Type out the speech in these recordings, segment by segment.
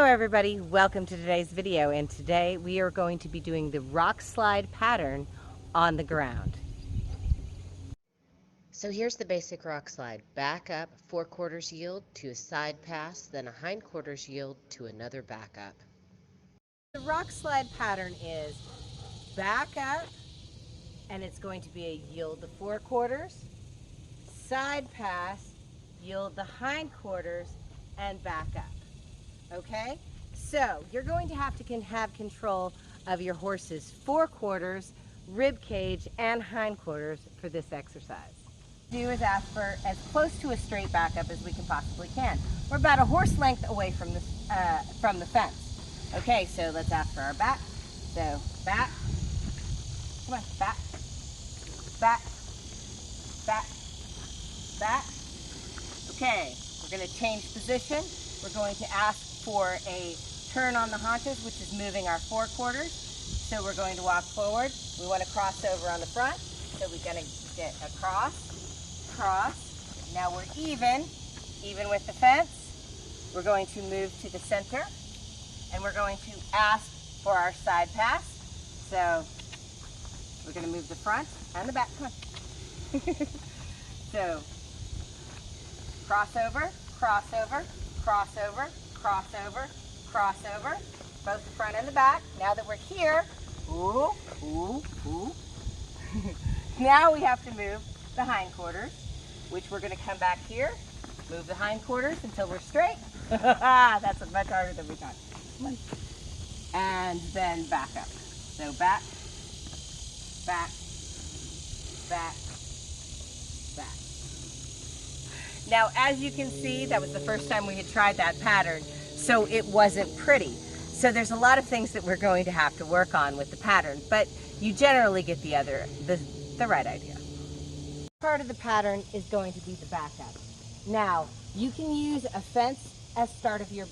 Hello everybody, welcome to today's video, and today we are going to be doing the Rockslide Pattern on the ground. So here's the basic Rockslide. Back up, forequarters yield to a side pass, then a hindquarters yield to another back up. The Rockslide Pattern is back up, and it's going to be a yield the forequarters, side pass, yield the hindquarters, and back up. Okay, so you're going to have control of your horse's forequarters, rib cage, and hindquarters for this exercise. What we do is ask for as close to a straight back up as we can possibly can. We're about a horse length away from the fence. Okay, so let's ask for our back. So back, come on, back, back, back, back. Okay, we're going to change position. We're going to ask for a turn on the haunches, which is moving our forequarters. So we're going to walk forward. We want to cross over on the front. So we're going to get across, cross. Now we're even with the fence. We're going to move to the center, and we're going to ask for our side pass. So we're going to move the front and the back. Come on. So crossover, crossover, crossover, crossover, crossover, both the front and the back. Now that we're here, ooh, ooh, ooh. Now we have to move the hindquarters, which we're going to come back here, move the hindquarters until we're straight. That's much harder than we thought. And then back up. So back, back, back, back. Now, as you can see, that was the first time we had tried that pattern, so it wasn't pretty. So there's a lot of things that we're going to have to work on with the pattern, but you generally get the right idea. Part of the pattern is going to be the backup. Now, you can use a fence as part of your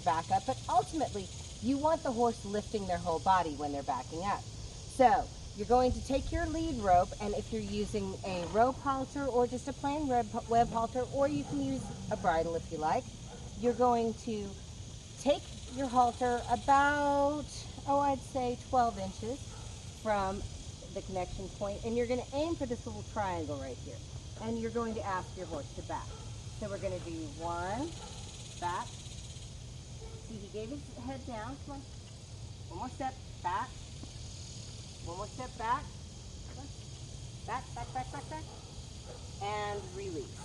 backup, but ultimately, you want the horse lifting their whole body when they're backing up. So you're going to take your lead rope, and if you're using a rope halter or just a plain web halter, or you can use a bridle if you like, you're going to take your halter about, I'd say 12 inches from the connection point, and you're going to aim for this little triangle right here. And you're going to ask your horse to back. So we're going to do one, back. See, he gave his head down. Come on. One more step, back. One more step back. Back, back, back, back, back. And release.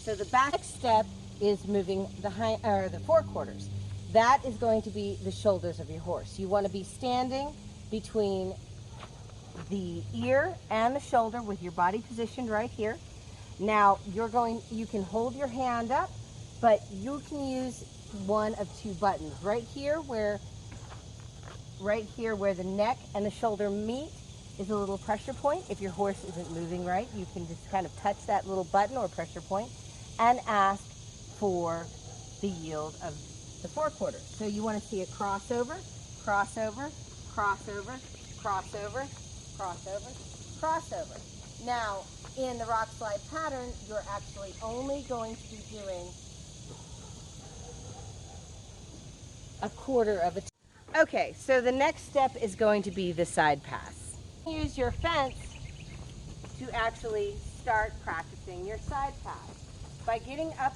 So the back step is moving the forequarters. That is going to be the shoulders of your horse. You want to be standing between the ear and the shoulder with your body positioned right here. Now you can hold your hand up, but you can use one of two buttons. Right here where the neck and the shoulder meet is a little pressure point. If your horse isn't moving right, you can just kind of touch that little button or pressure point and ask for the yield of the forequarters. So you want to see a crossover, crossover, crossover, crossover, crossover, crossover. Now, in the Rockslide pattern, you're actually only going to be doing a quarter of a. Okay, so the next step is going to be the side pass. Use your fence to actually start practicing your side pass by getting up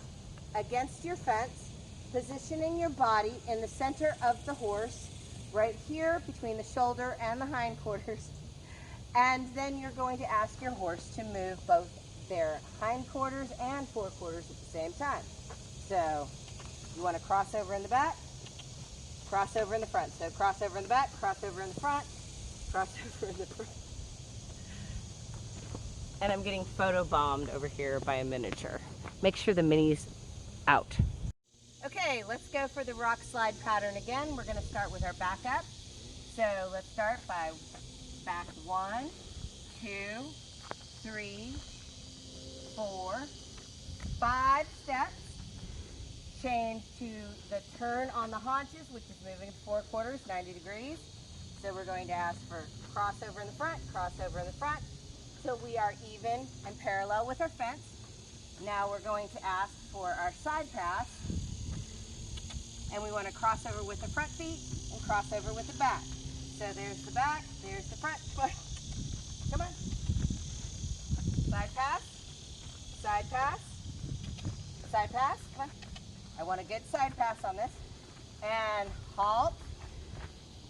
against your fence, positioning your body in the center of the horse, right here between the shoulder and the hindquarters, and then you're going to ask your horse to move both their hindquarters and forequarters at the same time. So you want to cross over in the back, crossover in the front. So crossover in the back, crossover in the front, crossover in the front. And I'm getting photobombed over here by a miniature. Make sure the mini's out. Okay, let's go for the Rockslide pattern again. We're going to start with our back up. So let's start by back 1, 2, 3, 4, 5 steps. Change to the turn on the haunches, which is moving the forequarters 90 degrees. So we're going to ask for crossover in the front, crossover in the front, till we are even and parallel with our fence. Now we're going to ask for our side pass, and we want to cross over with the front feet and cross over with the back. So there's the back, there's the front. Come on. Side pass, side pass, side pass. Come on. I want a good side pass on this. And halt.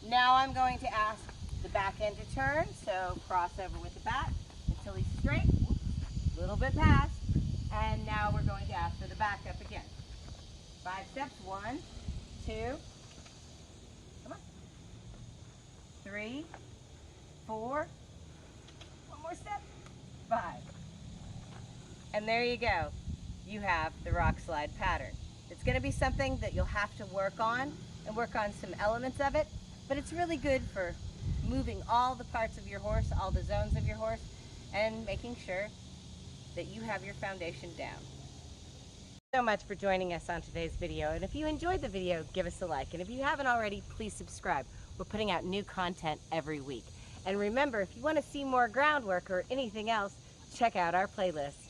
Now I'm going to ask the back end to turn, so cross over with the back until he's straight. A little bit past. And now we're going to ask for the back up again. 5 steps. 1, 2, come on. 3, 4, one more step. 5. And there you go. You have the Rockslide pattern. It's going to be something that you'll have to work on and work on some elements of it, but it's really good for moving all the parts of your horse, all the zones of your horse, and making sure that you have your foundation down. So much for joining us on today's video, and if you enjoyed the video, give us a like, and if you haven't already, please subscribe. We're putting out new content every week. And remember, if you want to see more groundwork or anything else, check out our playlist.